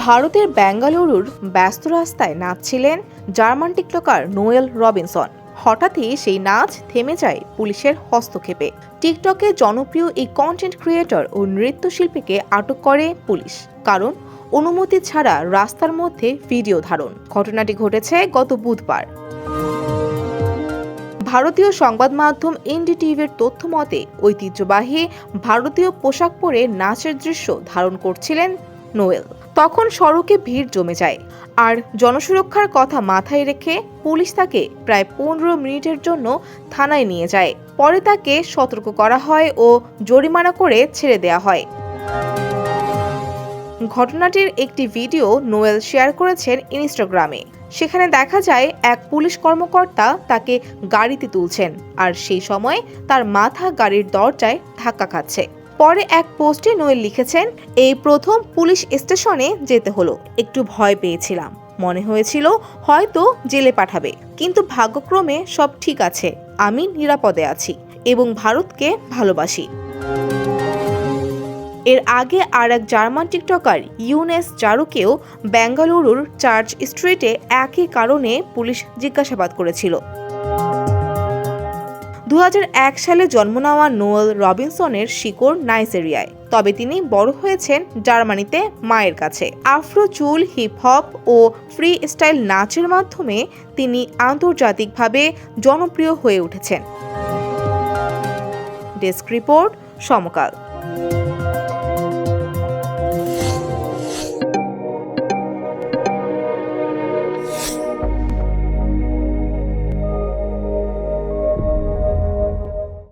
ভারতের বেঙ্গালুরুর ব্যস্ত রাস্তায় নাচছিলেন জার্মান টিকটকার নোয়েল রবিনসন। হঠাৎই সেই নাচ থেমে যায় পুলিশের হস্তক্ষেপে। টিকটকে জনপ্রিয় এই কন্টেন্ট ক্রিয়েটর ও নৃত্যশিল্পীকে আটক করে পুলিশ, কারণ অনুমতি ছাড়া রাস্তার মধ্যে ভিডিও ধারণ। ঘটনাটি ঘটেছে গত বুধবার। ভারতীয় সংবাদ মাধ্যম এনডিটিভির তথ্য মতে, ঐতিহ্যবাহী ভারতীয় পোশাক পরে নাচের দৃশ্য ধারণ করছিলেন নোয়েল। তখন সড়কে ভিড় জমে যায়, আর জনসুরক্ষার কথা মাথায় রেখে পুলিশ তাকে প্রায় 15 মিনিটের জন্য থানায় নিয়ে যায়। পরে তাকে সতর্ক করা হয় ও জরিমানা করে ছেড়ে দেওয়া হয়। ঘটনাটির একটি ভিডিও নোয়েল শেয়ার করেছেন ইনস্টাগ্রামে। সেখানে দেখা যায় এক পুলিশ কর্মকর্তা তাকে গাড়িতে তুলছেন, আর সেই সময় তার মাথা গাড়ির দরজায় ধাক্কা খাচ্ছে। পরে এক পোস্টে নোয়েল লিখেছেন, এই প্রথম পুলিশ স্টেশনে যেতে হলো, একটু ভয় পেয়েছিলাম, মনে হয়েছিল হয়তো জেলে পাঠাবে, কিন্তু ভাগ্যক্রমে সব ঠিক আছে, আমি নিরাপদে আছি এবং ভারতকে ভালোবাসি। এর আগে আর এক জার্মান টিকটকার ইউনেস জারুকেও বেঙ্গালুরুর চার্চ স্ট্রিটে একই কারণে পুলিশ জিজ্ঞাসাবাদ করেছিল। 2001 সালে জন্ম নেওয়া নোয়েল রবিনসনের শিকড় নাইজেরিয়ায়, তবে তিনি বড় হয়েছেন জার্মানিতে মায়ের কাছে। আফ্রো চুল, হিপ হপ ও ফ্রি স্টাইল নাচের মাধ্যমে তিনি আন্তর্জাতিকভাবে জনপ্রিয় হয়ে উঠেছেন। ডেস্ক রিপোর্ট, সমকাল।